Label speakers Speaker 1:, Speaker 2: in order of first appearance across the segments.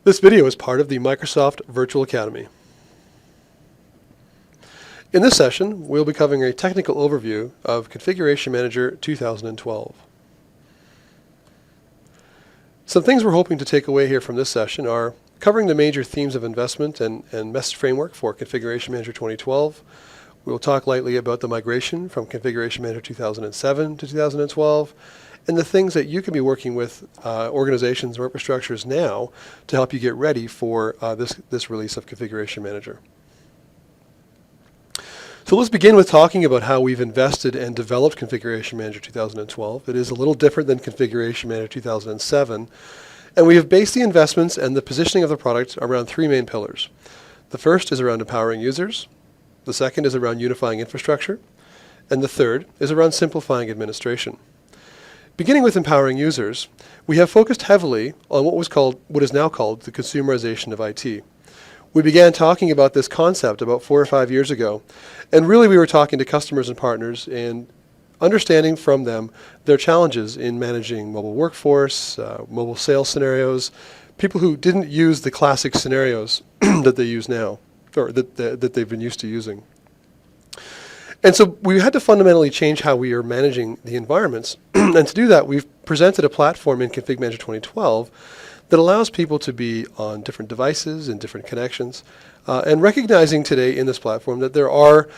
Speaker 1: This video is part of the Microsoft Virtual Academy. In this session, we'll be covering a technical overview of Configuration Manager 2012. Some things we're hoping to take away here from this session are covering the major themes of investment and message framework for Configuration Manager 2012. We'll talk lightly about the migration from Configuration Manager 2007 to 2012, and the things that you can be working with organizations or infrastructures now to help you get ready for this release of Configuration Manager. So let's begin with talking about how we've invested and developed Configuration Manager 2012. It is a little different than Configuration Manager 2007, and we have based the investments and the positioning of the product around three main pillars. The first is around empowering users, the second is around unifying infrastructure, and the third is around simplifying administration. Beginning with empowering users, we have focused heavily on what is now called the consumerization of IT. We began talking about this concept about 4 or 5 years ago, and really we were talking to customers and partners and understanding from them their challenges in managing mobile workforce, mobile sales scenarios, people who didn't use the classic scenarios that they use now, or that they've been used to using. And so we had to fundamentally change how we are managing the environments. And to do that, we've presented a platform in Config Manager 2012 that allows people to be on different devices and different connections, and recognizing today in this platform that there are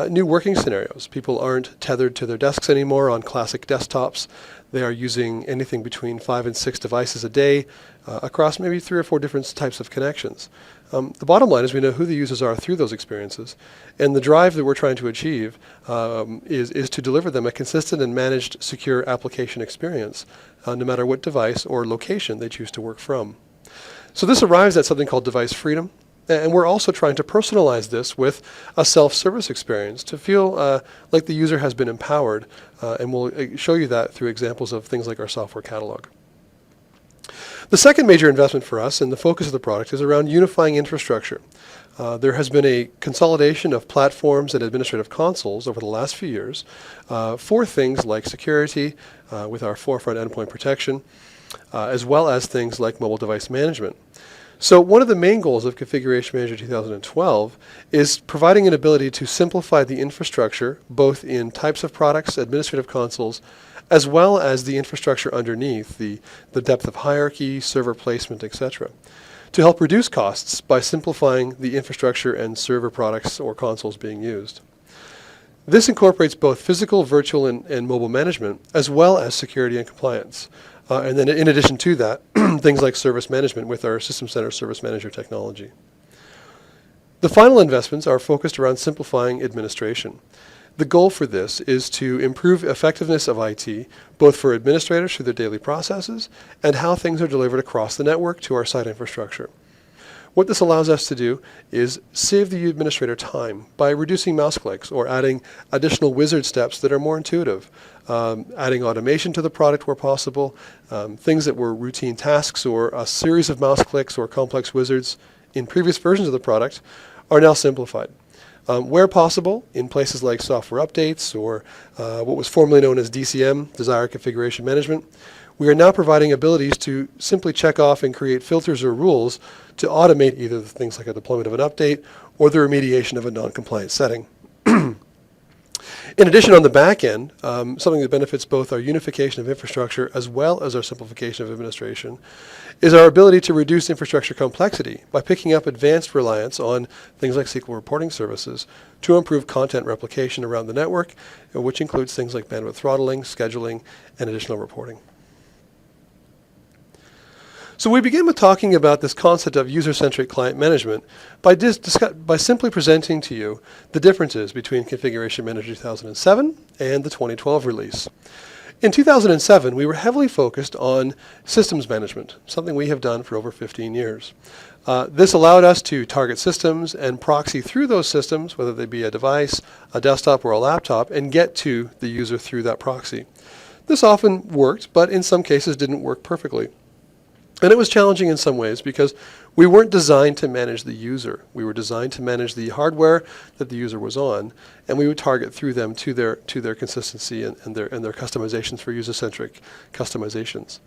Speaker 1: new working scenarios. People aren't tethered to their desks anymore on classic desktops. They are using anything between 5 and 6 devices a day across maybe 3 or 4 different types of connections. The bottom line is we know who the users are through those experiences, and the drive that we're trying to achieve is to deliver them a consistent and managed secure application experience no matter what device or location they choose to work from. So this arrives at something called device freedom, and we're also trying to personalize this with a self-service experience to feel like the user has been empowered, and we'll show you that through examples of things like our software catalog. The second major investment for us and the focus of the product is around unifying infrastructure. There has been a consolidation of platforms and administrative consoles over the last few years for things like security with our forefront endpoint protection, as well as things like mobile device management. So one of the main goals of Configuration Manager 2012 is providing an ability to simplify the infrastructure, both in types of products, administrative consoles, as well as the infrastructure underneath, the depth of hierarchy, server placement, etc., to help reduce costs by simplifying the infrastructure and server products or consoles being used. This incorporates both physical, virtual, and mobile management, as well as security and compliance. And then in addition to that, things like service management with our System Center Service Manager technology. The final investments are focused around simplifying administration. The goal for this is to improve effectiveness of IT, both for administrators through their daily processes and how things are delivered across the network to our site infrastructure. What this allows us to do is save the administrator time by reducing mouse clicks or adding additional wizard steps that are more intuitive, adding automation to the product where possible, things that were routine tasks or a series of mouse clicks or complex wizards in previous versions of the product are now simplified. Where possible, in places like software updates or what was formerly known as DCM, Desired Configuration Management, we are now providing abilities to simply check off and create filters or rules to automate either things like a deployment of an update or the remediation of a non-compliant setting. In addition, on the back end, something that benefits both our unification of infrastructure as well as our simplification of administration is our ability to reduce infrastructure complexity by picking up advanced reliance on things like SQL reporting services to improve content replication around the network, which includes things like bandwidth throttling, scheduling, and additional reporting. So we begin with talking about this concept of user-centric client management by simply presenting to you the differences between Configuration Manager 2007 and the 2012 release. In 2007, we were heavily focused on systems management, something we have done for over 15 years. This allowed us to target systems and proxy through those systems, whether they be a device, a desktop, or a laptop, and get to the user through that proxy. This often worked, but in some cases didn't work perfectly. And it was challenging in some ways because we weren't designed to manage the user. We were designed to manage the hardware that the user was on, and we would target through them to their consistency and their customizations for user-centric customizations.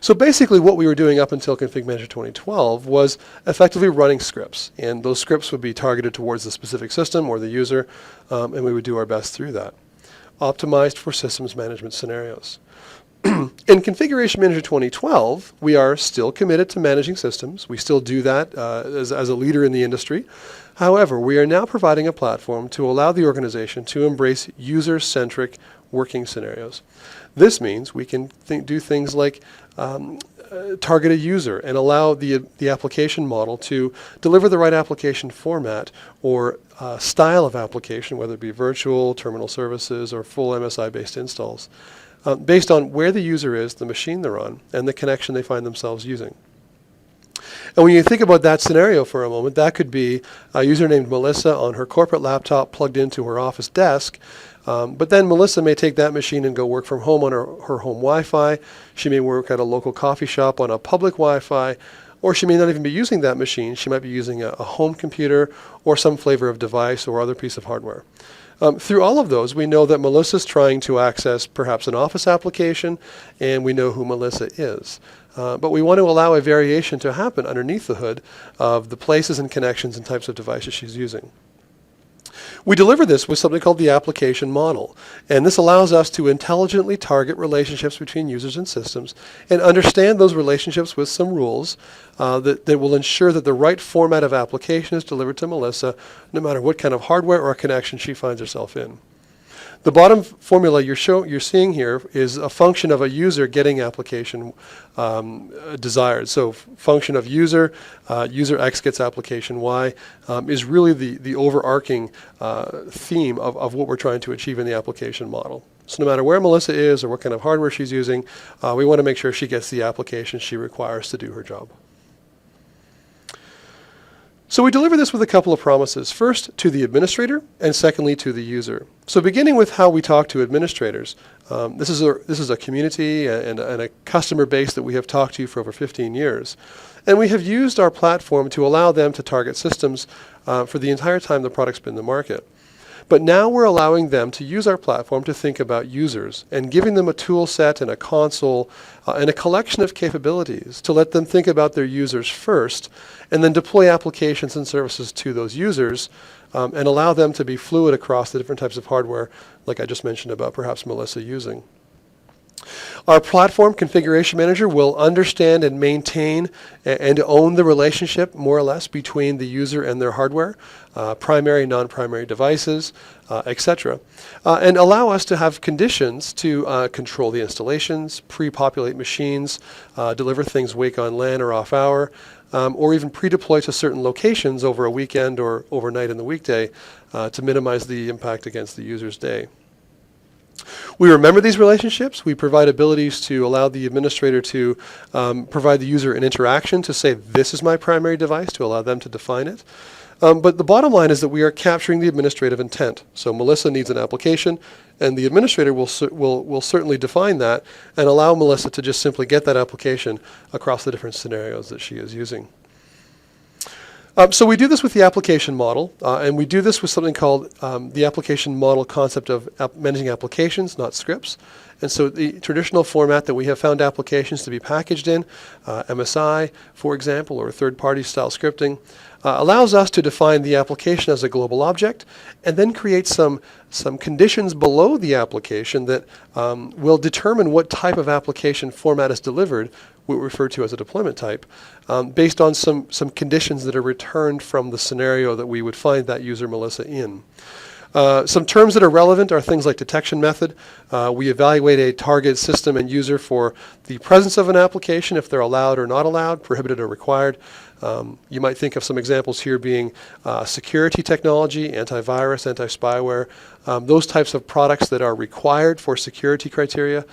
Speaker 1: So basically what we were doing up until Config Manager 2012 was effectively running scripts. And those scripts would be targeted towards the specific system or the user, and we would do our best through that. Optimized for systems management scenarios. In Configuration Manager 2012, we are still committed to managing systems. We still do that as a leader in the industry. However, we are now providing a platform to allow the organization to embrace user-centric working scenarios. This means we can do things like target a user and allow the application model to deliver the right application format or style of application, whether it be virtual, terminal services, or full MSI-based installs, based on where the user is, the machine they're on, and the connection they find themselves using. And when you think about that scenario for a moment, that could be a user named Melissa on her corporate laptop plugged into her office desk. But then Melissa may take that machine and go work from home on her home Wi-Fi. She may work at a local coffee shop on a public Wi-Fi. Or she may not even be using that machine. She might be using a home computer or some flavor of device or other piece of hardware. Through all of those, we know that Melissa's trying to access perhaps an Office application, and we know who Melissa is. But we want to allow a variation to happen underneath the hood of the places and connections and types of devices she's using. We deliver this with something called the application model, and this allows us to intelligently target relationships between users and systems and understand those relationships with some rules that will ensure that the right format of application is delivered to Melissa, no matter what kind of hardware or connection she finds herself in. The bottom formula you're seeing here is a function of a user getting application desired. So function of user, user X gets application Y, is really the overarching theme of what we're trying to achieve in the application model. So no matter where Melissa is or what kind of hardware she's using, we want to make sure she gets the application she requires to do her job. So we deliver this with a couple of promises. First, to the administrator, and secondly, to the user. So beginning with how we talk to administrators, this is a community and a customer base that we have talked to for over 15 years. And we have used our platform to allow them to target systems for the entire time the product's been in the market. But now we're allowing them to use our platform to think about users and giving them a tool set and a console and a collection of capabilities to let them think about their users first and then deploy applications and services to those users and allow them to be fluid across the different types of hardware like I just mentioned about perhaps Melissa using. Our platform configuration manager will understand and maintain and own the relationship more or less between the user and their hardware, primary, non-primary devices, etc. And allow us to have conditions to control the installations, pre-populate machines, deliver things wake on LAN or off hour, or even pre-deploy to certain locations over a weekend or overnight in the weekday to minimize the impact against the user's day. We remember these relationships. We provide abilities to allow the administrator to provide the user an interaction to say, this is my primary device, to allow them to define it. But the bottom line is that we are capturing the administrative intent. So Melissa needs an application, and the administrator will certainly define that and allow Melissa to just simply get that application across the different scenarios that she is using. So we do this with the application model, and we do this with something called the application model concept of managing applications, not scripts. And so the traditional format that we have found applications to be packaged in, MSI, for example, or third-party style scripting, allows us to define the application as a global object and then create some conditions below the application that will determine what type of application format is delivered, what we refer to as a deployment type, based on some conditions that are returned from the scenario that we would find that user Melissa in. Some terms that are relevant are things like detection method. We evaluate a target system and user for the presence of an application, if they're allowed or not allowed, prohibited or required. You might think of some examples here being security technology, antivirus, anti-spyware, those types of products that are required for security criteria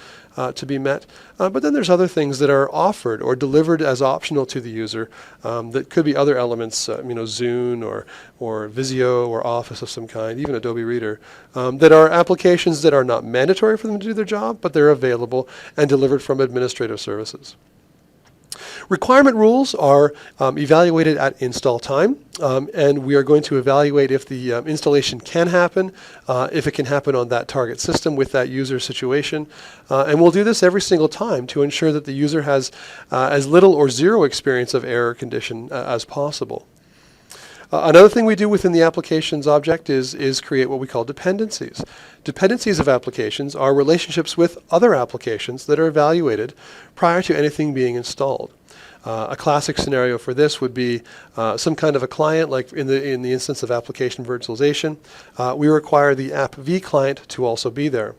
Speaker 1: to be met. But then there's other things that are offered or delivered as optional to the user that could be other elements, Zune or Visio or Office of some kind, even Adobe Reader, that are applications that are not mandatory for them to do their job, but they're available and delivered from administrative services. Requirement rules are evaluated at install time, and we are going to evaluate if the installation can happen, if it can happen on that target system with that user situation. And we'll do this every single time to ensure that the user has as little or zero experience of error condition as possible. Another thing we do within the applications object is create what we call dependencies. Dependencies of applications are relationships with other applications that are evaluated prior to anything being installed. A classic scenario for this would be some kind of a client, like in the instance of application virtualization. We require the app v client to also be there.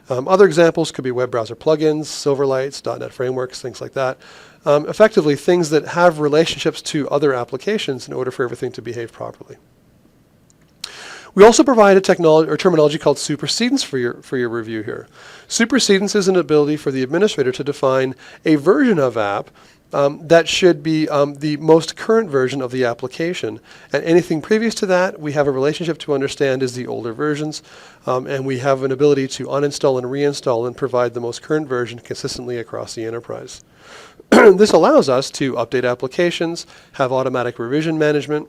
Speaker 1: Other examples could be web browser plugins, Silverlights, .NET frameworks, things like that. Effectively, things that have relationships to other applications in order for everything to behave properly. We also provide a terminology called supersedence for your review here. Supersedence is an ability for the administrator to define a version of app that should be the most current version of the application. And anything previous to that, we have a relationship to understand is the older versions. And we have an ability to uninstall and reinstall and provide the most current version consistently across the enterprise. This allows us to update applications, have automatic revision management,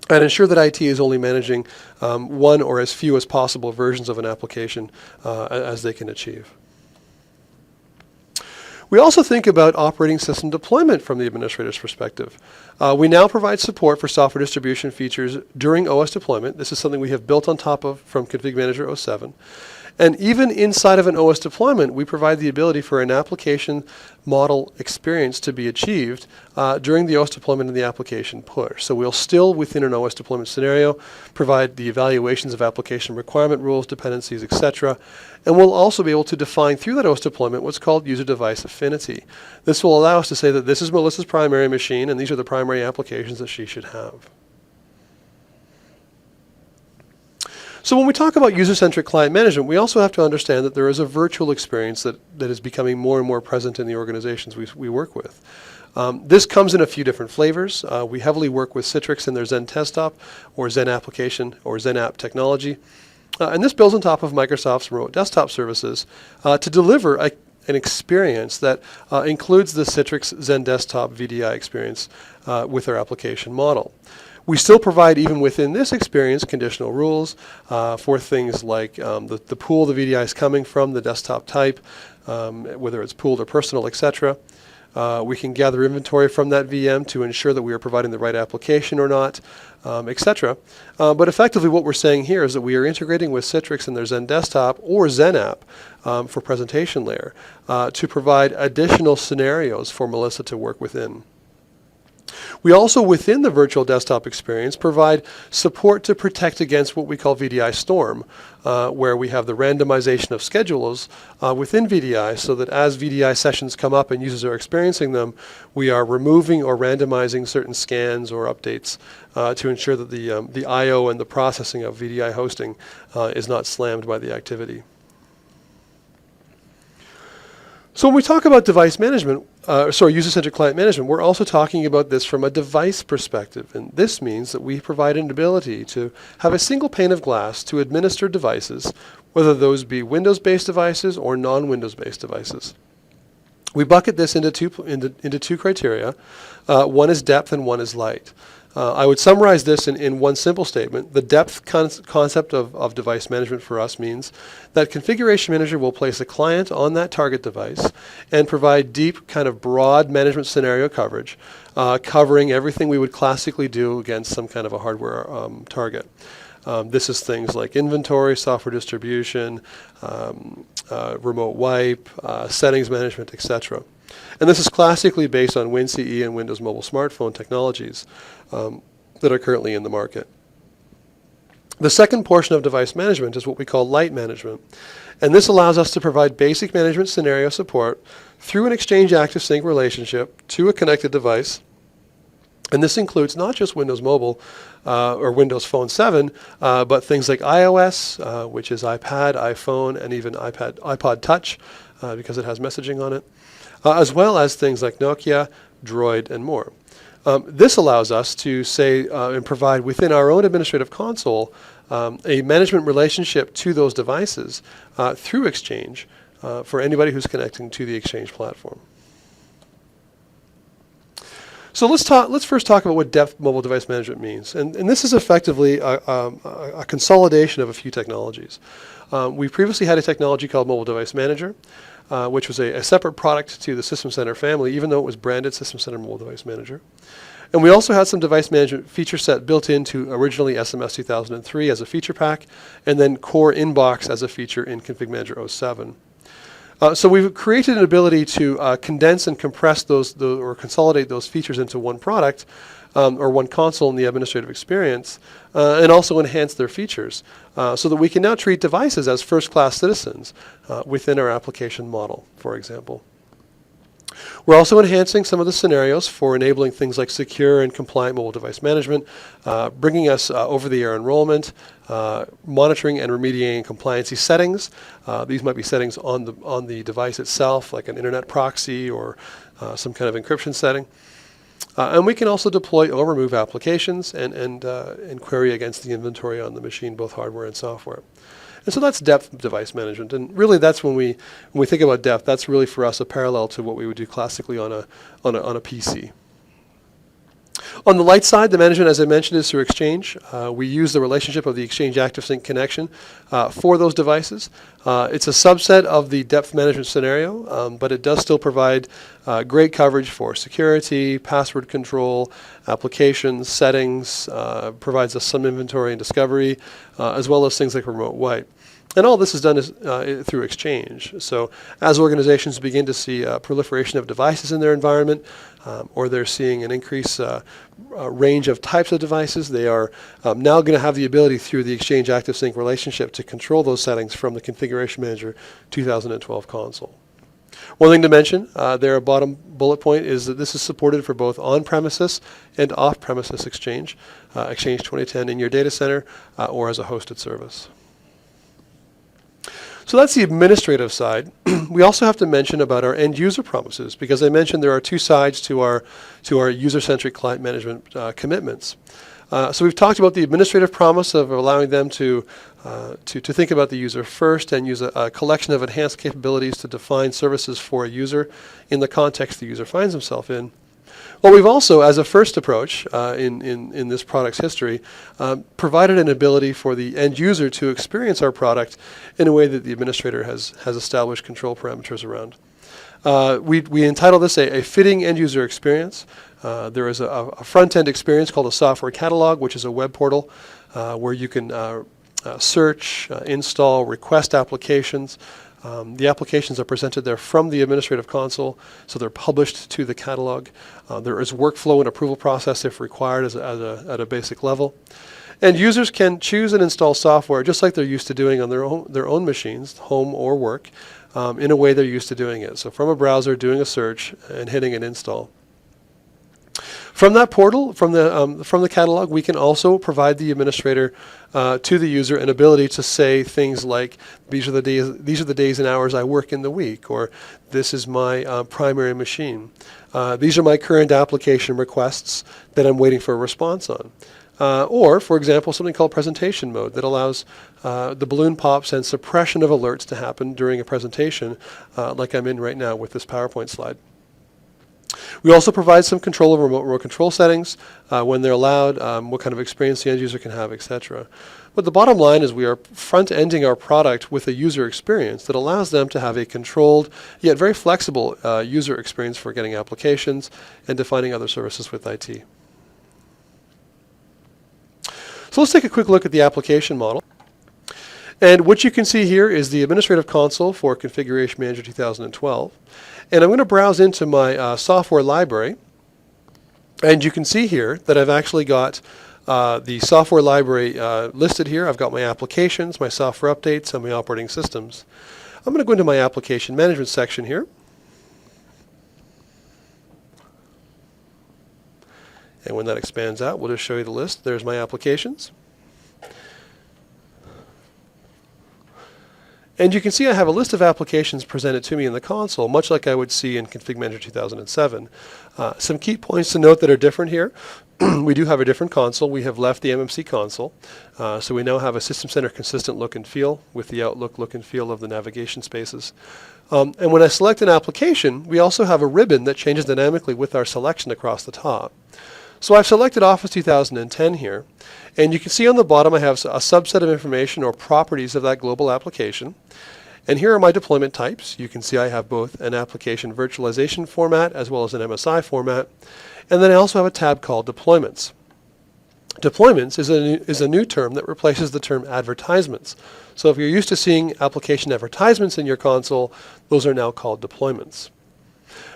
Speaker 1: and ensure that IT is only managing one or as few as possible versions of an application as they can achieve. We also think about operating system deployment from the administrator's perspective. We now provide support for software distribution features during OS deployment. This is something we have built on top of from Config Manager 07. And even inside of an OS deployment, we provide the ability for an application model experience to be achieved during the OS deployment and the application push. So we'll still, within an OS deployment scenario, provide the evaluations of application requirement rules, dependencies, etc. And we'll also be able to define through that OS deployment what's called user device affinity. This will allow us to say that this is Melissa's primary machine and these are the primary applications that she should have. So when we talk about user-centric client management, we also have to understand that there is a virtual experience that is becoming more and more present in the organizations we work with. This comes in a few different flavors. We heavily work with Citrix and their Zen Desktop or Zen Application or Zen App technology. And this builds on top of Microsoft's remote desktop services to deliver an experience that includes the Citrix Zen Desktop VDI experience with our application model. We still provide, even within this experience, conditional rules for things like the pool the VDI is coming from, the desktop type, whether it's pooled or personal, etc. We can gather inventory from that VM to ensure that we are providing the right application or not, etc. But effectively what we're saying here is that we are integrating with Citrix and their Zen Desktop or Zen App for presentation layer to provide additional scenarios for Melissa to work within. We also, within the virtual desktop experience, provide support to protect against what we call VDI Storm, where we have the randomization of schedules within VDI so that as VDI sessions come up and users are experiencing them, we are removing or randomizing certain scans or updates to ensure that the I/O and the processing of VDI hosting is not slammed by the activity. So when we talk about device management, user-centric client management, we're also talking about this from a device perspective. And this means that we provide an ability to have a single pane of glass to administer devices, whether those be Windows-based devices or non-Windows-based devices. We bucket this into two criteria. One is depth and one is light. I would summarize this in one simple statement. The depth concept of device management for us means that Configuration Manager will place a client on that target device and provide deep, kind of broad management scenario coverage, covering everything we would classically do against some kind of a hardware target. This is things like inventory, software distribution, remote wipe, settings management, etc. And this is classically based on WinCE and Windows Mobile Smartphone technologies that are currently in the market. The second portion of device management is what we call light management. And this allows us to provide basic management scenario support through an Exchange ActiveSync relationship to a connected device. And this includes not just Windows Mobile or Windows Phone 7, but things like iOS, which is iPad, iPhone, and even iPod Touch, because it has messaging on it, as well as things like Nokia, Droid, and more. This allows us to say and provide within our own administrative console a management relationship to those devices through Exchange for anybody who's connecting to the Exchange platform. So let's first talk about what depth mobile device management means. And this is effectively a consolidation of a few technologies. We previously had a technology called Mobile Device Manager, which was a separate product to the System Center family, even though it was branded System Center Mobile Device Manager. And we also had some device management feature set built into originally SMS 2003 as a feature pack, and then Core Inbox as a feature in Config Manager 07. So we've created an ability to condense and compress or consolidate those features into one product, or one console in the administrative experience, and also enhance their features, so that we can now treat devices as first-class citizens within our application model, for example. We're also enhancing some of the scenarios for enabling things like secure and compliant mobile device management, bringing us over-the-air enrollment, monitoring and remediating compliancy settings. These might be settings on the device itself, like an internet proxy or some kind of encryption setting. And we can also deploy or remove applications and query against the inventory on the machine, both hardware and software. And so that's depth device management. And really that's when we think about depth, that's really for us a parallel to what we would do classically on a PC. On the light side, the management, as I mentioned, is through Exchange. We use the relationship of the Exchange ActiveSync connection for those devices. It's a subset of the depth management scenario, but it does still provide great coverage for security, password control, applications, settings, provides us some inventory and discovery, as well as things like remote wipe. And all this is done through Exchange. So as organizations begin to see proliferation of devices in their environment, or they're seeing an increase range of types of devices, they are now going to have the ability through the Exchange ActiveSync relationship to control those settings from the Configuration Manager 2012 console. One thing to mention, their bottom bullet point is that this is supported for both on-premises and off-premises Exchange, Exchange 2010 in your data center, or as a hosted service. So that's the administrative side. We also have to mention about our end user promises, because I mentioned there are two sides to our user-centric client management commitments. So we've talked about the administrative promise of allowing them to think about the user first and use a collection of enhanced capabilities to define services for a user in the context the user finds himself in. Well, we've also, as a first approach in this product's history, provided an ability for the end user to experience our product in a way that the administrator has established control parameters around. We entitle this a fitting end user experience. There is a front-end experience called a software catalog, which is a web portal where you can search, install, request applications. The applications are presented there from the administrative console, so they're published to the catalog. There is workflow and approval process if required at a basic level. And users can choose and install software just like they're used to doing on their own machines, home or work, in a way they're used to doing it. So from a browser, doing a search and hitting an install. From that portal, from the catalog, we can also provide the administrator to the user an ability to say things like, these are the days and hours I work in the week, or this is my primary machine. These are my current application requests that I'm waiting for a response on. Or, for example, something called presentation mode that allows the balloon pops and suppression of alerts to happen during a presentation, like I'm in right now with this PowerPoint slide. We also provide some control over remote control settings, when they're allowed, what kind of experience the end user can have, etc. But the bottom line is we are front-ending our product with a user experience that allows them to have a controlled, yet very flexible user experience for getting applications and defining other services with IT. So let's take a quick look at the application model. And what you can see here is the administrative console for Configuration Manager 2012. And I'm going to browse into my software library. And you can see here that I've actually got the software library listed here. I've got my applications, my software updates, and my operating systems. I'm going to go into my application management section here. And when that expands out, we'll just show you the list. There's my applications. And you can see I have a list of applications presented to me in the console, much like I would see in Config Manager 2007. Some key points to note that are different here. We do have a different console. We have left the MMC console. So we now have a System Center consistent look and feel with the Outlook look and feel of the navigation spaces. And when I select an application, we also have a ribbon that changes dynamically with our selection across the top. So I've selected Office 2010 here, and you can see on the bottom I have a subset of information or properties of that global application. And here are my deployment types. You can see I have both an application virtualization format as well as an MSI format. And then I also have a tab called Deployments. Deployments is a new term that replaces the term advertisements. So if you're used to seeing application advertisements in your console, those are now called deployments.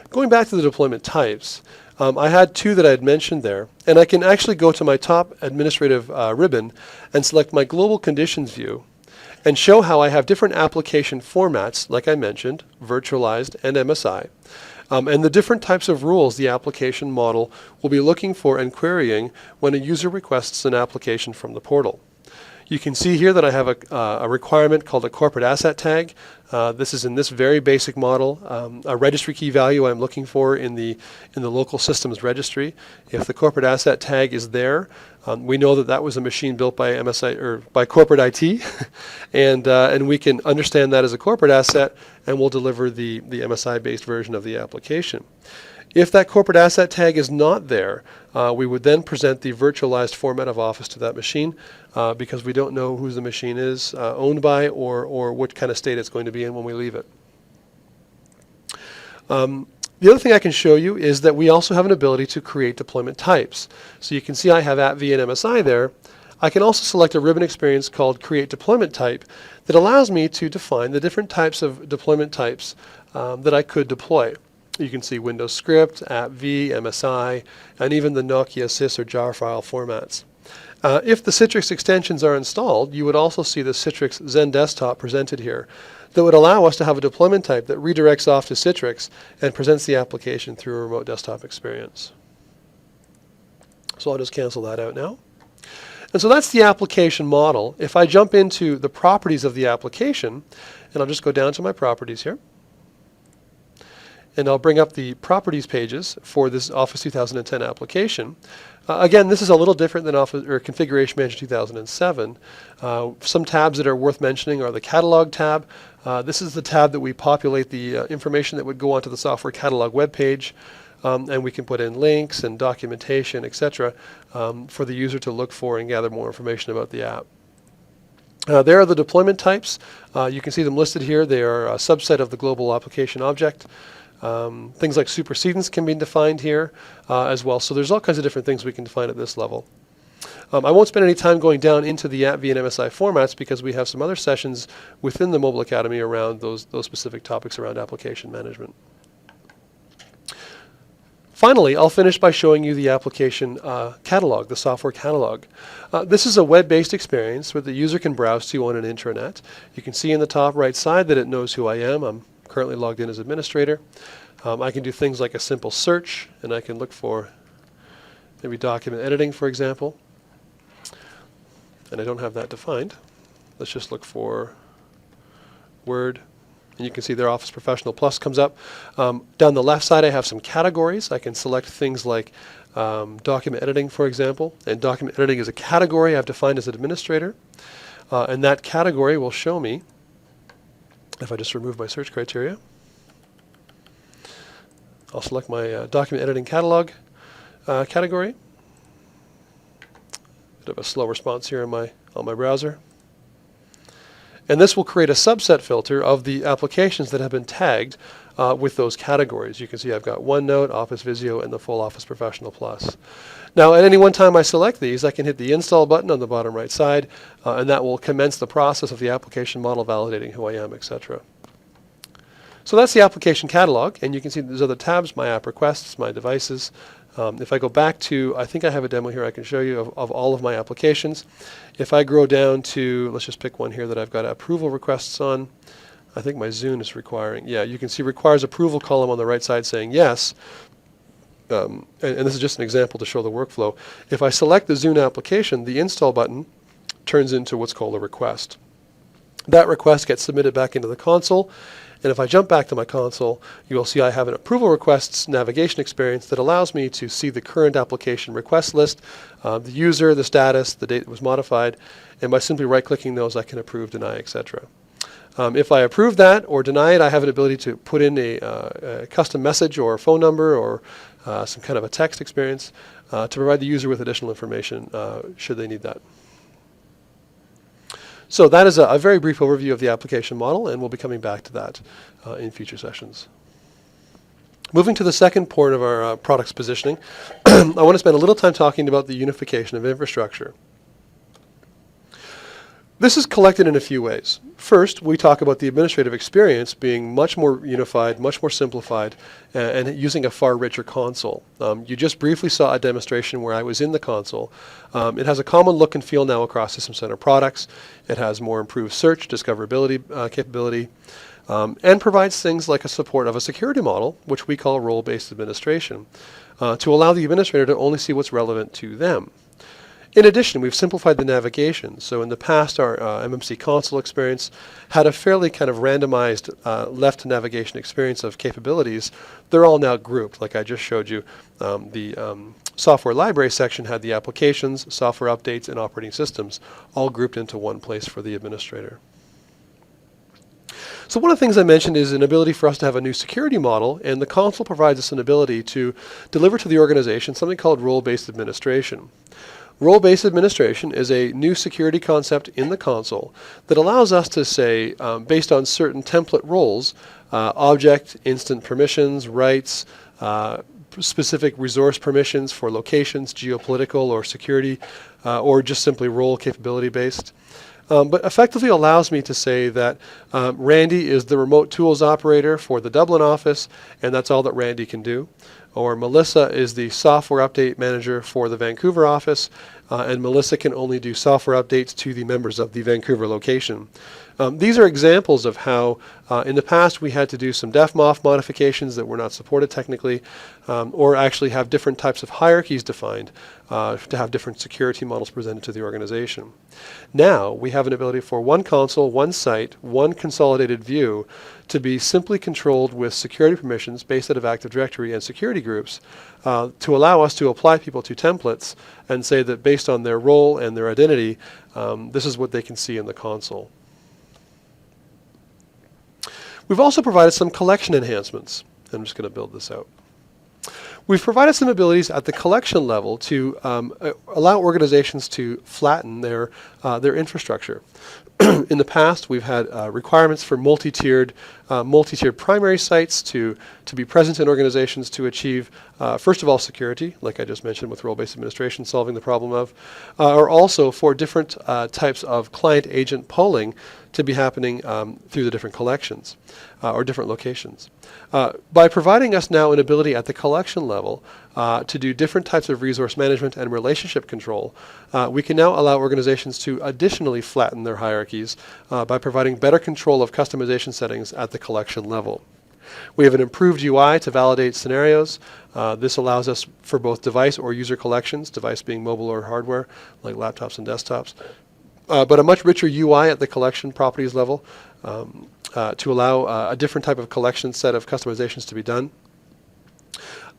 Speaker 1: Going back to the deployment types, I had two that I had mentioned there, and I can actually go to my top administrative ribbon and select my global conditions view and show how I have different application formats, like I mentioned, virtualized and MSI, and the different types of rules the application model will be looking for and querying when a user requests an application from the portal. You can see here that I have a requirement called a corporate asset tag. This is in this very basic model, a registry key value I'm looking for in the local systems registry. If the corporate asset tag is there, we know that that was a machine built by MSI or by corporate IT, and we can understand that as a corporate asset, and we'll deliver the MSI-based version of the application. If that corporate asset tag is not there, we would then present the virtualized format of Office to that machine because we don't know who the machine is owned by or what kind of state it's going to be in when we leave it. The other thing I can show you is that we also have an ability to create deployment types. So you can see I have @v and MSI there. I can also select a ribbon experience called Create Deployment Type that allows me to define the different types of deployment types that I could deploy. You can see Windows Script, @v, MSI, and even the Nokia sys or jar file formats. If the Citrix extensions are installed, you would also see the Citrix Zen Desktop presented here that would allow us to have a deployment type that redirects off to Citrix and presents the application through a remote desktop experience. So I'll just cancel that out now. And so that's the application model. If I jump into the properties of the application, and I'll just go down to my properties here, and I'll bring up the properties pages for this Office 2010 application. Again, this is a little different than Configuration Manager 2007. Some tabs that are worth mentioning are the Catalog tab. This is the tab that we populate the information that would go onto the software catalog web page, and we can put in links and documentation, etc., for the user to look for and gather more information about the app. There are the deployment types. You can see them listed here. They are a subset of the global application object. Things like supersedence can be defined here as well. So there's all kinds of different things we can define at this level. I won't spend any time going down into the @v and MSI formats because we have some other sessions within the Mobile Academy around those specific topics around application management. Finally, I'll finish by showing you the application catalog, the software catalog. This is a web-based experience where the user can browse to on an intranet. You can see in the top right side that it knows who I am. I'm currently logged in as administrator. I can do things like a simple search, and I can look for maybe document editing, for example. And I don't have that defined. Let's just look for Word. And you can see their Office Professional Plus comes up. Down the left side I have some categories. I can select things like document editing, for example. And document editing is a category I've defined as an administrator. And that category will show me, if I just remove my search criteria, I'll select my document editing catalog category. Bit of a slow response here on my browser. And this will create a subset filter of the applications that have been tagged with those categories. You can see I've got OneNote, Office Visio, and the full Office Professional Plus. Now, at any one time I select these, I can hit the Install button on the bottom right side, and that will commence the process of the application model validating who I am, etc. So that's the application catalog, and you can see there's other tabs, my app requests, my devices. If I go back to, I think I have a demo here I can show you of all of my applications. If I go down to, let's just pick one here that I've got approval requests on. I think my Zune is requiring, yeah, you can see requires approval column on the right side saying yes. And this is just an example to show the workflow. If I select the Zune application, the install button turns into what's called a request. That request gets submitted back into the console, and if I jump back to my console, you will see I have an approval requests navigation experience that allows me to see the current application request list, the user, the status, the date it was modified, and by simply right-clicking those, I can approve, deny, etc. If I approve that or deny it, I have an ability to put in a custom message or a phone number or some kind of a text experience to provide the user with additional information should they need that. So that is a very brief overview of the application model, and we'll be coming back to that in future sessions. Moving to the second part of our product's positioning, I want to spend a little time talking about the unification of infrastructure. This is collected in a few ways. First, we talk about the administrative experience being much more unified, much more simplified, and using a far richer console. You just briefly saw a demonstration where I was in the console. It has a common look and feel now across System Center products. It has more improved search, discoverability capability, and provides things like a support of a security model, which we call role-based administration, to allow the administrator to only see what's relevant to them. In addition, we've simplified the navigation. So in the past, our MMC console experience had a fairly kind of randomized left navigation experience of capabilities. They're all now grouped, like I just showed you. The software library section had the applications, software updates, and operating systems all grouped into one place for the administrator. So one of the things I mentioned is an ability for us to have a new security model, and the console provides us an ability to deliver to the organization something called role-based administration. Role-based administration is a new security concept in the console that allows us to say, based on certain template roles, object, instant permissions, rights, specific resource permissions for locations, geopolitical or security, or just simply role capability based. But effectively allows me to say that Randy is the remote tools operator for the Dublin office, and that's all that Randy can do. Or Melissa is the software update manager for the Vancouver office, and Melissa can only do software updates to the members of the Vancouver location. These are examples of how in the past we had to do some def-moff modifications that were not supported technically, or actually have different types of hierarchies defined to have different security models presented to the organization. Now we have an ability for one console, one site, one consolidated view to be simply controlled with security permissions based out of Active Directory and security groups to allow us to apply people to templates and say that based on their role and their identity, this is what they can see in the console. We've also provided some collection enhancements. I'm just going to build this out. We've provided some abilities at the collection level to allow organizations to flatten their infrastructure. In the past, we've had requirements for multi-tiered primary sites to be present in organizations to achieve, first of all, security, like I just mentioned with role-based administration solving the problem of, or also for different types of client-agent polling to be happening through the different collections or different locations. By providing us now an ability at the collection level to do different types of resource management and relationship control, we can now allow organizations to additionally flatten their hierarchies by providing better control of customization settings at the collection level. We have an improved UI to validate scenarios. This allows us for both device or user collections, device being mobile or hardware, like laptops and desktops, but a much richer UI at the collection properties level to allow a different type of collection set of customizations to be done.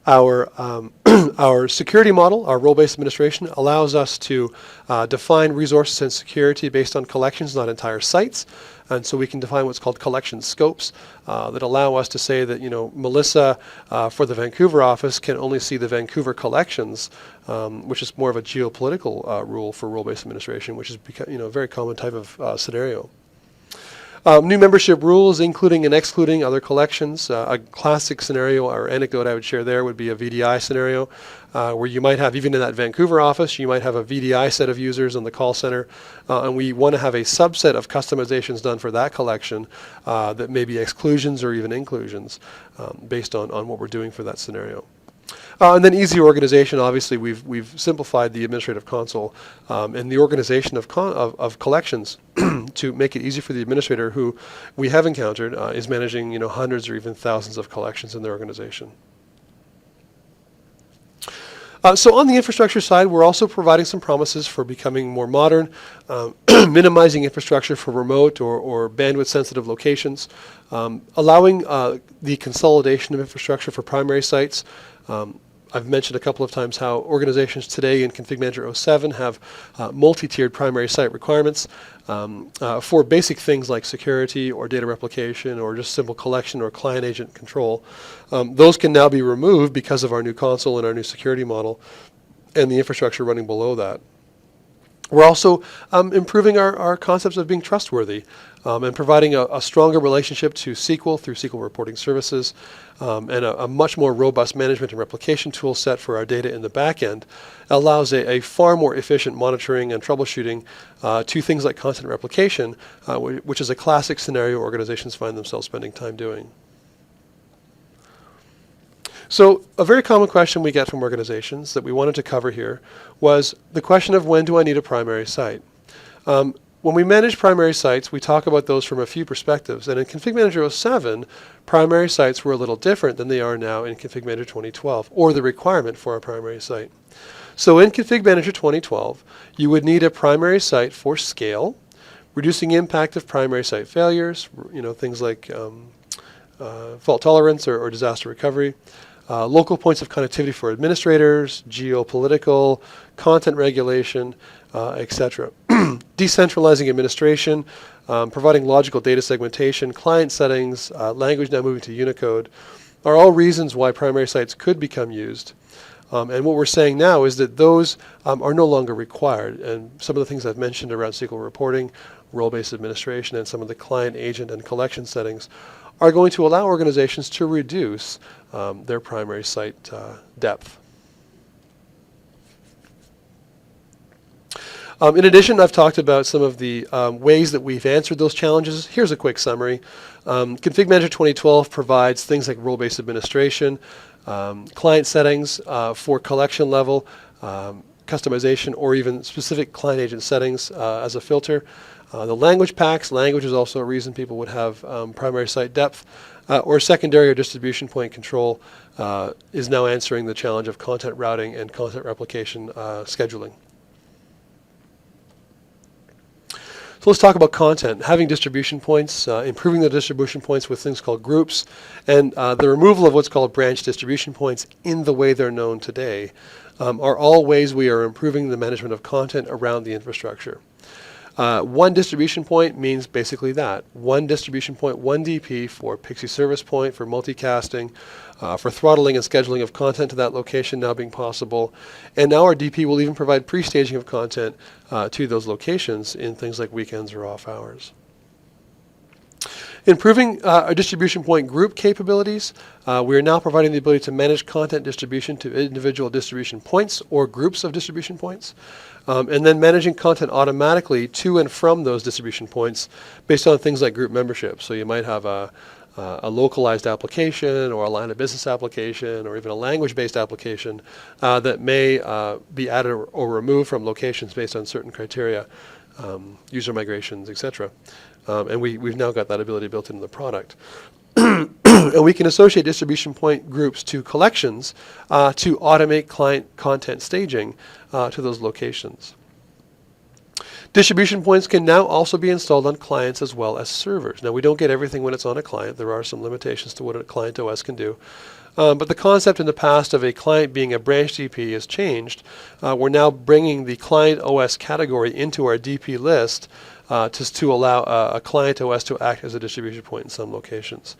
Speaker 1: Our our security model, our role-based administration, allows us to define resources and security based on collections, not entire sites. And so we can define what's called collection scopes that allow us to say that, Melissa for the Vancouver office can only see the Vancouver collections, which is more of a geopolitical rule for role-based administration, which is a very common type of scenario. New membership rules, including and excluding other collections. A classic scenario or anecdote I would share there would be a VDI scenario, where you might have, even in that Vancouver office, you might have a VDI set of users on the call center, and we want to have a subset of customizations done for that collection that may be exclusions or even inclusions based on what we're doing for that scenario. And then easy organization. Obviously, we've simplified the administrative console and the organization of collections to make it easy for the administrator, who we have encountered is managing hundreds or even thousands of collections in their organization. So on the infrastructure side, we're also providing some promises for becoming more modern, minimizing infrastructure for remote or bandwidth-sensitive locations, allowing the consolidation of infrastructure for primary sites. I've mentioned a couple of times how organizations today in Config Manager 07 have multi-tiered primary site requirements for basic things like security or data replication or just simple collection or client agent control. Those can now be removed because of our new console and our new security model and the infrastructure running below that. We're also improving our concepts of being trustworthy and providing a stronger relationship to SQL through SQL reporting services and a much more robust management and replication tool set for our data in the back end. Allows a far more efficient monitoring and troubleshooting to things like content replication, which is a classic scenario organizations find themselves spending time doing. So a very common question we get from organizations that we wanted to cover here was the question of when do I need a primary site? When we manage primary sites, we talk about those from a few perspectives. And in Config Manager 07, primary sites were a little different than they are now in Config Manager 2012, or the requirement for a primary site. So in Config Manager 2012, you would need a primary site for scale, reducing impact of primary site failures, things like fault tolerance or disaster recovery. Local points of connectivity for administrators, geopolitical, content regulation, etc. Decentralizing administration, providing logical data segmentation, client settings, language now moving to Unicode, are all reasons why primary sites could become used. And what we're saying now is that those are no longer required. And some of the things I've mentioned around SQL reporting, role-based administration, and some of the client agent and collection settings are going to allow organizations to reduce their primary site depth. In addition, I've talked about some of the ways that we've answered those challenges. Here's a quick summary. Config Manager 2012 provides things like role-based administration, client settings for collection level, customization, or even specific client agent settings as a filter. The language packs, language is also a reason people would have primary site depth, or secondary or distribution point control is now answering the challenge of content routing and content replication scheduling. So let's talk about content. Having distribution points, improving the distribution points with things called groups, and the removal of what's called branch distribution points in the way they're known today are all ways we are improving the management of content around the infrastructure. One distribution point means basically that. One distribution point, one DP for Pixie Service Point, for multicasting, for throttling and scheduling of content to that location now being possible. And now our DP will even provide pre-staging of content to those locations in things like weekends or off hours. Improving our distribution point group capabilities, we are now providing the ability to manage content distribution to individual distribution points or groups of distribution points, and then managing content automatically to and from those distribution points based on things like group membership. So you might have a localized application or a line of business application or even a language-based application that may be added or removed from locations based on certain criteria, user migrations, etc. And we've now got that ability built into the product. And we can associate distribution point groups to collections to automate client content staging to those locations. Distribution points can now also be installed on clients as well as servers. Now, we don't get everything when it's on a client. There are some limitations to what a client OS can do. But the concept in the past of a client being a branch DP has changed. We're now bringing the client OS category into our DP list to allow a client OS to act as a distribution point in some locations.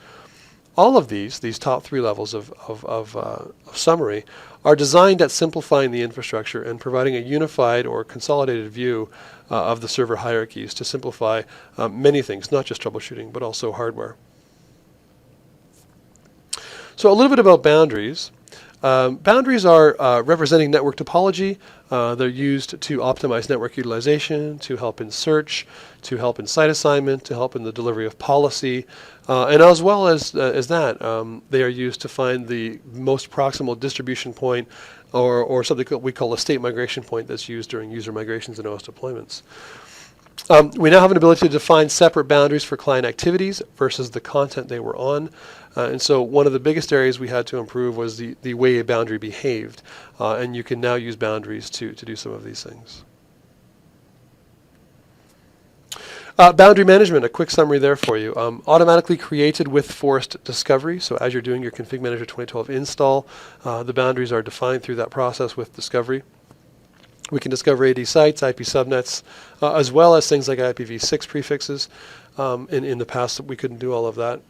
Speaker 1: All of these top three levels of summary, are designed at simplifying the infrastructure and providing a unified or consolidated view of the server hierarchies to simplify many things, not just troubleshooting, but also hardware. So a little bit about boundaries. Boundaries are representing network topology. They're used to optimize network utilization, to help in search, to help in site assignment, to help in the delivery of policy, and as well as that, they are used to find the most proximal distribution point or something we call a state migration point that's used during user migrations and OS deployments. We now have an ability to define separate boundaries for client activities versus the content they were on. And so one of the biggest areas we had to improve was the way a boundary behaved. And you can now use boundaries to do some of these things. Boundary management, a quick summary there for you. Automatically created with forced discovery. So as you're doing your Config Manager 2012 install, the boundaries are defined through that process with discovery. We can discover AD sites, IP subnets, as well as things like IPv6 prefixes. In the past, we couldn't do all of that.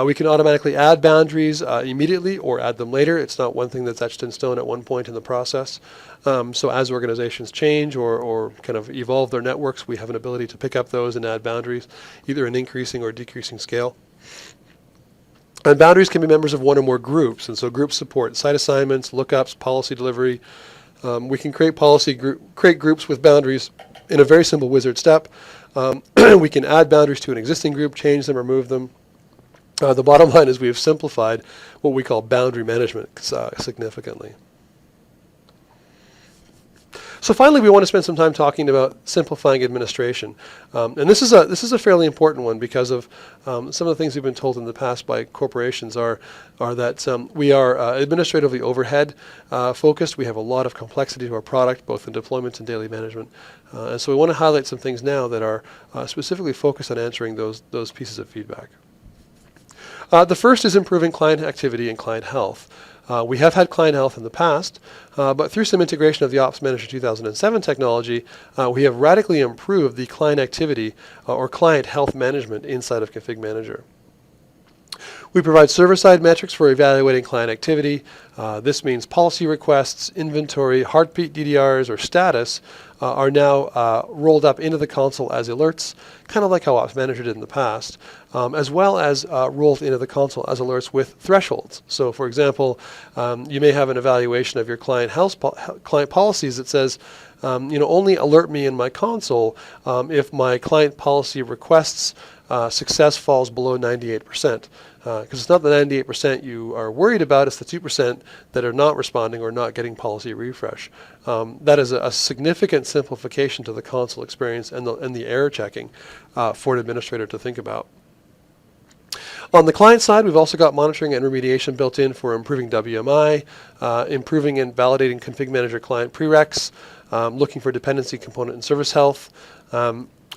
Speaker 1: We can automatically add boundaries immediately or add them later. It's not one thing that's etched in stone at one point in the process. So as organizations change or kind of evolve their networks, we have an ability to pick up those and add boundaries, either in increasing or decreasing scale. And boundaries can be members of one or more groups. And so groups support site assignments, lookups, policy delivery. We can create create groups with boundaries in a very simple wizard step. We can add boundaries to an existing group, change them, remove them. The bottom line is we have simplified what we call boundary management significantly. So finally, we want to spend some time talking about simplifying administration. And this is a fairly important one because of some of the things we've been told in the past by corporations are that we are administratively overhead focused. We have a lot of complexity to our product, both in deployment and daily management. And so we want to highlight some things now that are specifically focused on answering those pieces of feedback. The first is improving client activity and client health. We have had client health in the past, but through some integration of the Ops Manager 2007 technology, we have radically improved the client activity or client health management inside of Config Manager. We provide server-side metrics for evaluating client activity. This means policy requests, inventory, heartbeat DDRs, or status are now rolled up into the console as alerts, kind of like how Ops Manager did in the past, as well as rolled into the console as alerts with thresholds. So, for example, you may have an evaluation of your client policies that says, only alert me in my console if my client policy requests success falls below 98%. Because it's not the 98% you are worried about, it's the 2% that are not responding or not getting policy refresh. That is a significant simplification to the console experience and the error checking for an administrator to think about. On the client side, we've also got monitoring and remediation built in for improving WMI, improving and validating Config Manager client prereqs, looking for dependency component and service health,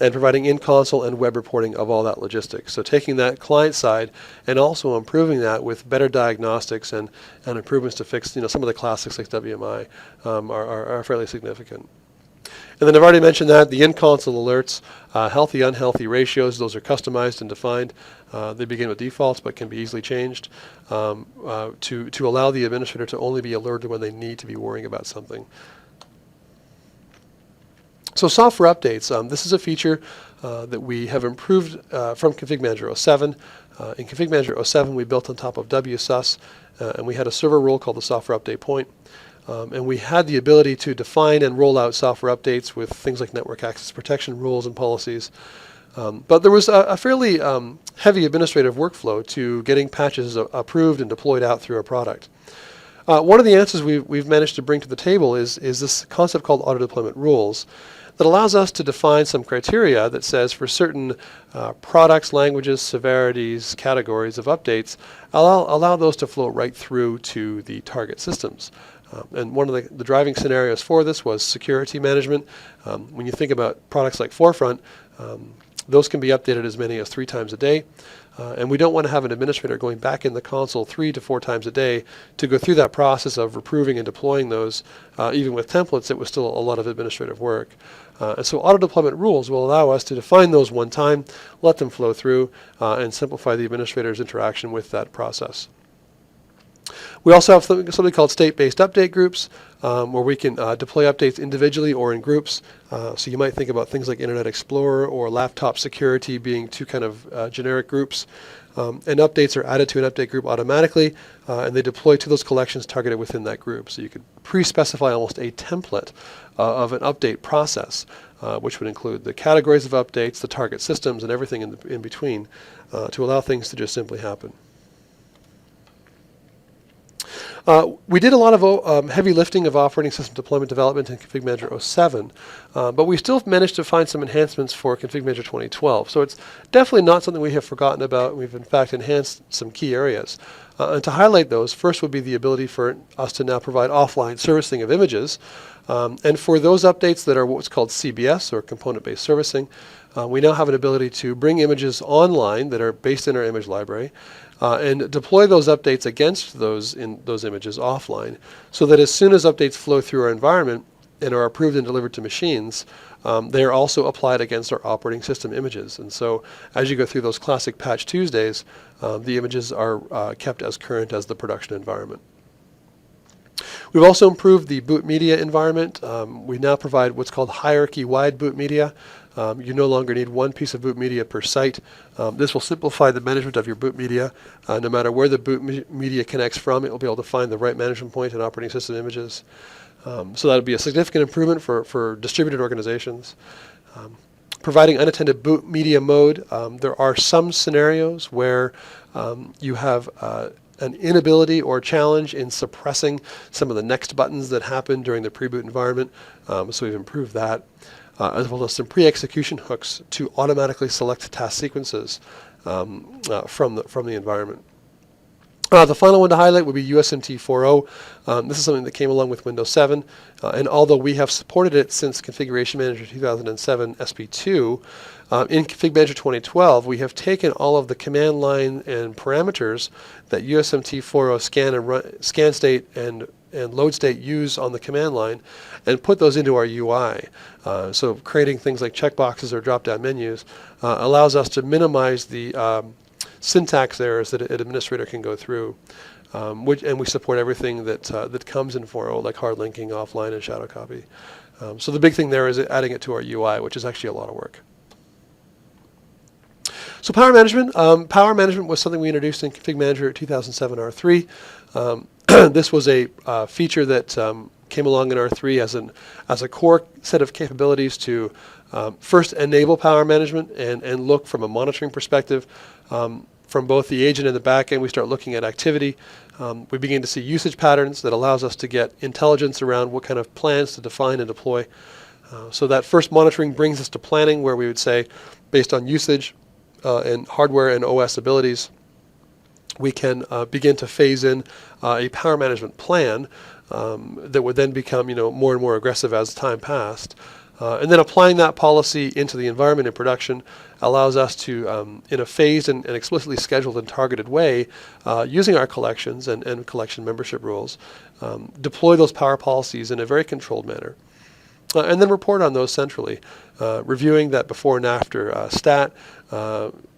Speaker 1: and providing in-console and web reporting of all that logistics. So taking that client side and also improving that with better diagnostics and improvements to fix some of the classics like WMI are fairly significant. And then I've already mentioned that the in-console alerts, healthy, unhealthy ratios, those are customized and defined. They begin with defaults but can be easily changed to allow the administrator to only be alerted when they need to be worrying about something. So software updates, this is a feature that we have improved from Config Manager 07. In Config Manager 07, we built on top of WSUS, and we had a server role called the software update point. And we had the ability to define and roll out software updates with things like network access protection rules and policies. But there was a fairly heavy administrative workflow to getting patches approved and deployed out through our product. One of the answers we've managed to bring to the table is this concept called auto-deployment rules that allows us to define some criteria that says for certain products, languages, severities, categories of updates, allow those to flow right through to the target systems. And one of the driving scenarios for this was security management. When you think about products like Forefront, those can be updated as many as 3 times a day. And we don't want to have an administrator going back in the console 3 to 4 times a day to go through that process of approving and deploying those. Even with templates, it was still a lot of administrative work. And so auto-deployment rules will allow us to define those one time, let them flow through, and simplify the administrator's interaction with that process. We also have something called state-based update groups, where we can deploy updates individually or in groups. So you might think about things like Internet Explorer or laptop security being 2 kind of generic groups. And updates are added to an update group automatically, and they deploy to those collections targeted within that group. So you could pre-specify almost a template of an update process, which would include the categories of updates, the target systems, and everything in between to allow things to just simply happen. We did a lot of heavy lifting of operating system deployment development in Config Manager 07, but we still managed to find some enhancements for Config Manager 2012. So it's definitely not something we have forgotten about. We've in fact enhanced some key areas. And to highlight those, first would be the ability for us to now provide offline servicing of images. And for those updates that are what's called CBS, or component-based servicing, we now have an ability to bring images online that are based in our image library and deploy those updates against those images offline, so that as soon as updates flow through our environment and are approved and delivered to machines, they are also applied against our operating system images. And so as you go through those classic Patch Tuesdays, the images are kept as current as the production environment. We've also improved the boot media environment. We now provide what's called hierarchy-wide boot media. You no longer need one piece of boot media per site. This will simplify the management of your boot media. No matter where the boot media connects from, it will be able to find the right management point in operating system images. So that would be a significant improvement for distributed organizations. Providing unattended boot media mode. There are some scenarios where you have an inability or challenge in suppressing some of the next buttons that happen during the pre-boot environment. So we've improved that, as well as some pre-execution hooks to automatically select task sequences from the environment. The final one to highlight would be USMT 4.0. This is something that came along with Windows 7, and although we have supported it since Configuration Manager 2007 SP2, in Config Manager 2012, we have taken all of the command line and parameters that USMT 4.0 scan state and load state use on the command line and put those into our UI. So creating things like checkboxes or drop-down menus allows us to minimize the syntax errors that an administrator can go through, and we support everything that comes in 4.0, like hard linking, offline, and shadow copy. So the big thing there is adding it to our UI, which is actually a lot of work. So power management. Power management was something we introduced in Config Manager 2007 R3. This was a feature that came along in R3 as a core set of capabilities to first enable power management and look from a monitoring perspective. From both the agent and the backend, we start looking at activity. We begin to see usage patterns that allows us to get intelligence around what kind of plans to define and deploy. So that first monitoring brings us to planning, where we would say, based on usage and hardware and OS abilities, we can begin to phase in a power management plan that would then become more and more aggressive as time passed. And then applying that policy into the environment in production allows us to, in a phased and explicitly scheduled and targeted way, using our collections and collection membership rules, deploy those power policies in a very controlled manner. And then report on those centrally, reviewing that before and after stat,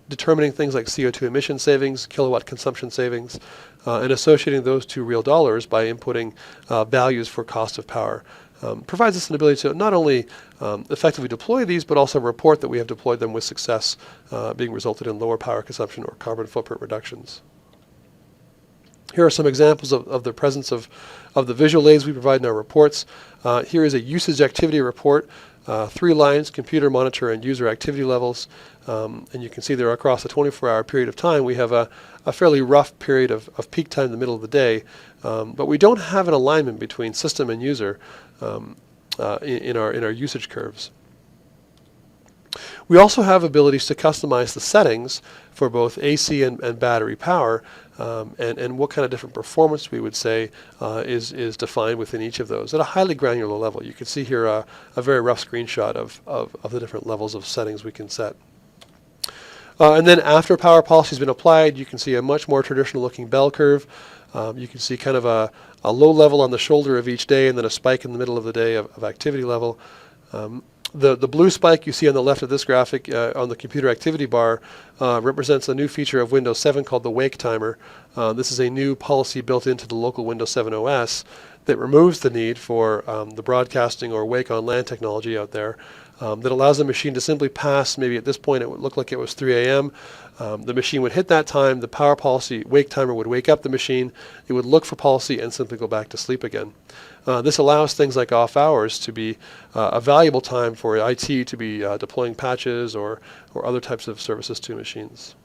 Speaker 1: determining things like CO2 emission savings, kilowatt consumption savings, and associating those to real dollars by inputting values for cost of power. Provides us an ability to not only effectively deploy these, but also report that we have deployed them with success, being resulted in lower power consumption or carbon footprint reductions. Here are some examples of the presence of the visual aids we provide in our reports. Here is a usage activity report, 3 lines: computer, monitor, and user activity levels. And you can see there across a 24-hour period of time, we have a fairly rough period of peak time in the middle of the day. But we don't have an alignment between system and user in our usage curves. We also have abilities to customize the settings for both AC and battery power, and what kind of different performance we would say is defined within each of those at a highly granular level. You can see here a very rough screenshot of the different levels of settings we can set. And then after power policy has been applied, you can see a much more traditional looking bell curve. You can see kind of a low level on the shoulder of each day and then a spike in the middle of the day of activity level. The blue spike you see on the left of this graphic on the computer activity bar represents a new feature of Windows 7 called the Wake Timer. This is a new policy built into the local Windows 7 OS that removes the need for the broadcasting or wake on LAN technology out there, that allows the machine to simply pass. Maybe at this point it would look like it was 3 a.m. The machine would hit that time, the power policy wake timer would wake up the machine, it would look for policy and simply go back to sleep again. This allows things like off hours to be a valuable time for IT to be deploying patches or other types of services to machines.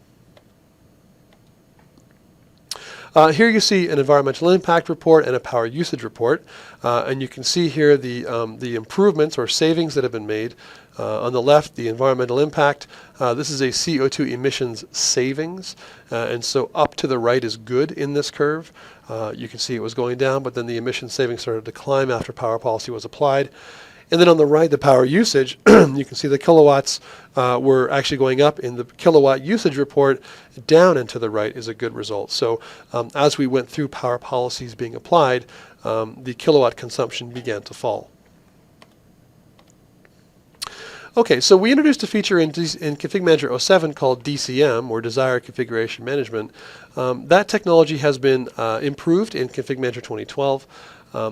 Speaker 1: Here you see an environmental impact report and a power usage report, and you can see here the improvements or savings that have been made. On the left, the environmental impact. This is a CO2 emissions savings, and so up to the right is good in this curve. You can see it was going down, but then the emission savings started to climb after power policy was applied. And then on the right, the power usage, you can see the kilowatts were actually going up in the kilowatt usage report. Down and to the right is a good result. So as we went through power policies being applied, the kilowatt consumption began to fall. Okay, so we introduced a feature in Config Manager 07 called DCM, or Desired Configuration Management. That technology has been improved in Config Manager 2012.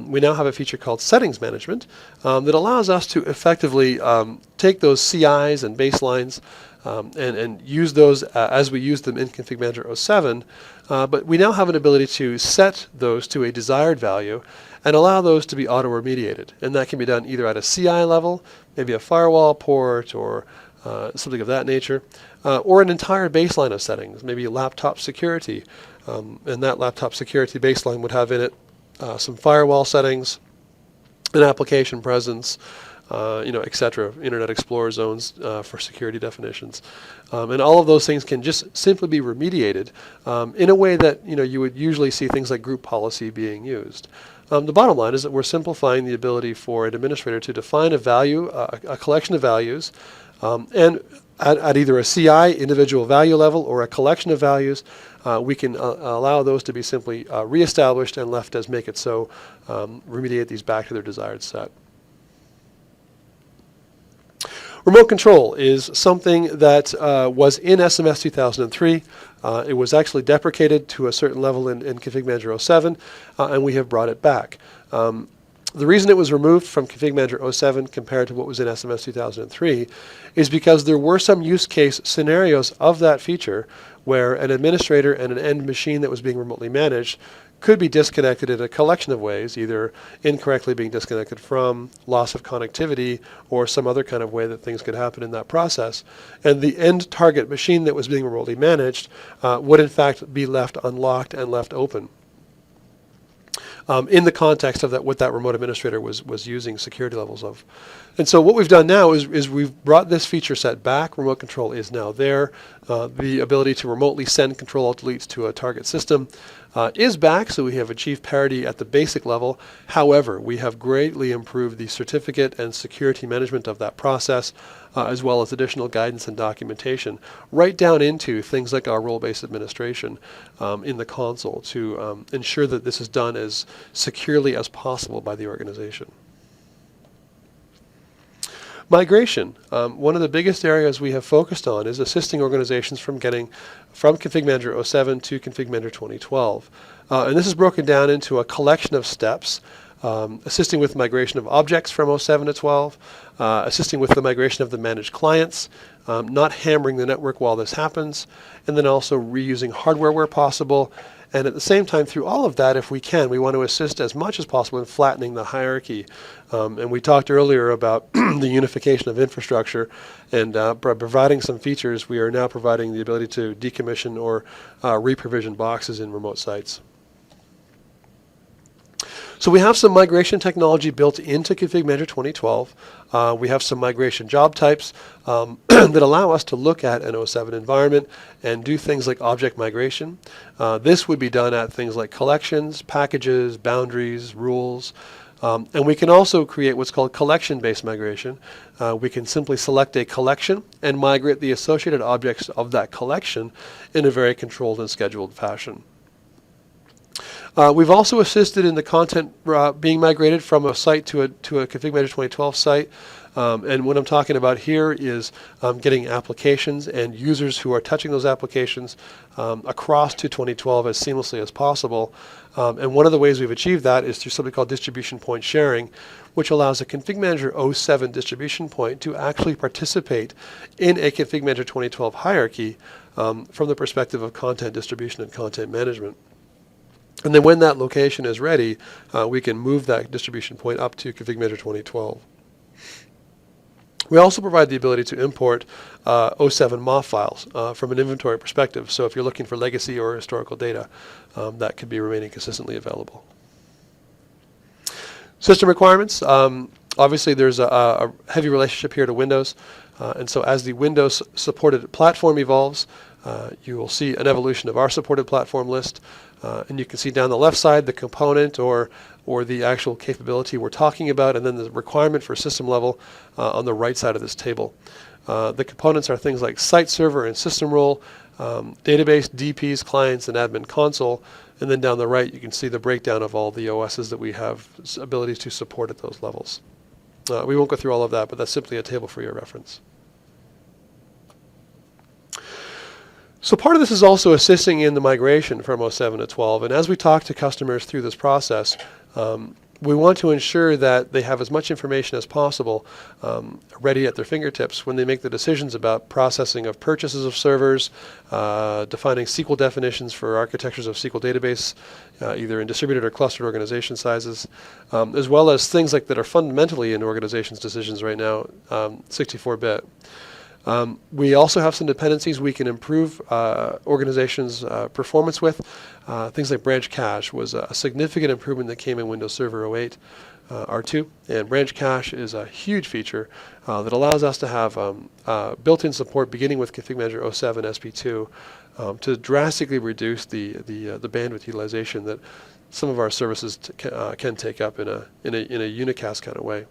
Speaker 1: We now have a feature called Settings Management that allows us to effectively take those CIs and baselines and use those as we use them in Config Manager 07, but we now have an ability to set those to a desired value and allow those to be auto-remediated. And that can be done either at a CI level, maybe a firewall port or something of that nature, or an entire baseline of settings, maybe laptop security. And that laptop security baseline would have in it some firewall settings, an application presence, etc., Internet Explorer zones for security definitions. And all of those things can just simply be remediated in a way that you would usually see things like group policy being used. The bottom line is that we're simplifying the ability for an administrator to define a value, a collection of values, and at either a CI individual value level or a collection of values, we can allow those to be simply reestablished and left as make it so, remediate these back to their desired set. Remote control is something that was in SMS 2003. It was actually deprecated to a certain level in Config Manager 07, and we have brought it back. The reason it was removed from Config Manager 07 compared to what was in SMS 2003 is because there were some use case scenarios of that feature where an administrator and an end machine that was being remotely managed could be disconnected in a collection of ways, either incorrectly being disconnected from, loss of connectivity, or some other kind of way that things could happen in that process. And the end target machine that was being remotely managed would in fact be left unlocked and left open. In the context of what that remote administrator was using security levels of. And so what we've done now is we've brought this feature set back. Remote control is now there. The ability to remotely send control-alt-deletes to a target system is back, so we have achieved parity at the basic level. However, we have greatly improved the certificate and security management of that process, as well as additional guidance and documentation, right down into things like our role-based administration in the console to ensure that this is done as securely as possible by the organization. Migration. One of the biggest areas we have focused on is assisting organizations from getting from Config Manager 07 to Config Manager 2012. And this is broken down into a collection of steps, assisting with migration of objects from 07 to 12, assisting with the migration of the managed clients, not hammering the network while this happens, and then also reusing hardware where possible. And at the same time, through all of that, if we can, we want to assist as much as possible in flattening the hierarchy. And we talked earlier about the unification of infrastructure, and by providing some features, we are now providing the ability to decommission or reprovision boxes in remote sites. So we have some migration technology built into Config Manager 2012. We have some migration job types that allow us to look at an 07 environment and do things like object migration. This would be done at things like collections, packages, boundaries, rules. And we can also create what's called collection-based migration. We can simply select a collection and migrate the associated objects of that collection in a very controlled and scheduled fashion. We've also assisted in the content being migrated from a site to a Config Manager 2012 site. And what I'm talking about here is getting applications and users who are touching those applications across to 2012 as seamlessly as possible. And one of the ways we've achieved that is through something called distribution point sharing, which allows a Config Manager 07 distribution point to actually participate in a Config Manager 2012 hierarchy from the perspective of content distribution and content management. And then when that location is ready, we can move that distribution point up to Config Manager 2012. We also provide the ability to import 07 MOF files from an inventory perspective. So if you're looking for legacy or historical data, that could be remaining consistently available. System requirements. Obviously, there's a heavy relationship here to Windows. And so as the Windows supported platform evolves, you will see an evolution of our supported platform list. And you can see down the left side the component or the actual capability we're talking about, and then the requirement for system level on the right side of this table. The components are things like site server and system role, database, DPs, clients, and admin console. And then down the right, you can see the breakdown of all the OSs that we have abilities to support at those levels. We won't go through all of that, but that's simply a table for your reference. So part of this is also assisting in the migration from 07 to 12. And as we talk to customers through this process, we want to ensure that they have as much information as possible ready at their fingertips when they make the decisions about processing of purchases of servers, defining SQL definitions for architectures of SQL database, either in distributed or clustered organization sizes, as well as things like that are fundamentally in organizations' decisions right now, 64-bit. We also have some dependencies we can improve organizations' performance with. Things like branch cache was a significant improvement that came in Windows Server 08 R2. And branch cache is a huge feature that allows us to have built-in support beginning with Config Manager 07 SP2 to drastically reduce the bandwidth utilization that some of our services can take up in a unicast kind of way.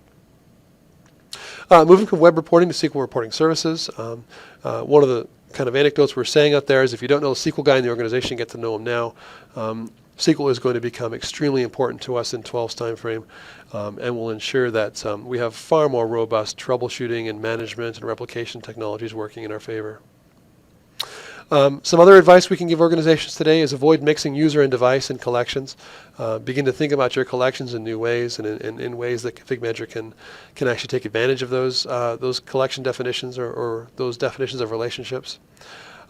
Speaker 1: Moving from web reporting to SQL reporting services, one of the kind of anecdotes we're saying out there is if you don't know the SQL guy in the organization, get to know him now. SQL is going to become extremely important to us in 12's timeframe, and will ensure that we have far more robust troubleshooting and management and replication technologies working in our favor. Some other advice we can give organizations today is avoid mixing user and device and collections. Begin to think about your collections in new ways and in ways that Config Manager can actually take advantage of those collection definitions or those definitions of relationships.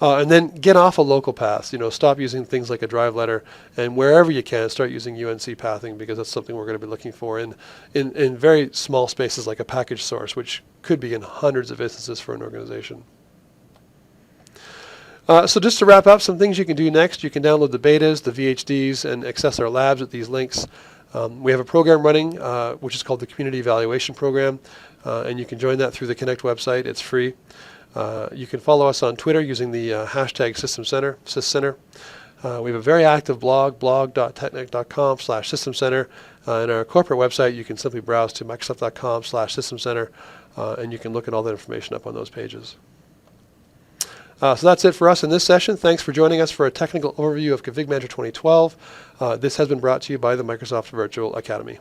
Speaker 1: And then get off of local paths. Stop using things like a drive letter, and wherever you can, start using UNC pathing, because that's something we're going to be looking for in very small spaces like a package source, which could be in hundreds of instances for an organization. So just to wrap up, some things you can do next. You can download the betas, the VHDs, and access our labs at these links. We have a program running, which is called the Community Evaluation Program, and you can join that through the Connect website. It's free. You can follow us on Twitter using the hashtag SysCenter. We have a very active blog, blog.technic.com/systemcenter. And our corporate website, you can simply browse to microsoft.com/systemcenter, and you can look at all that information up on those pages. So that's it for us in this session. Thanks for joining us for a technical overview of Config Manager 2012. This has been brought to you by the Microsoft Virtual Academy.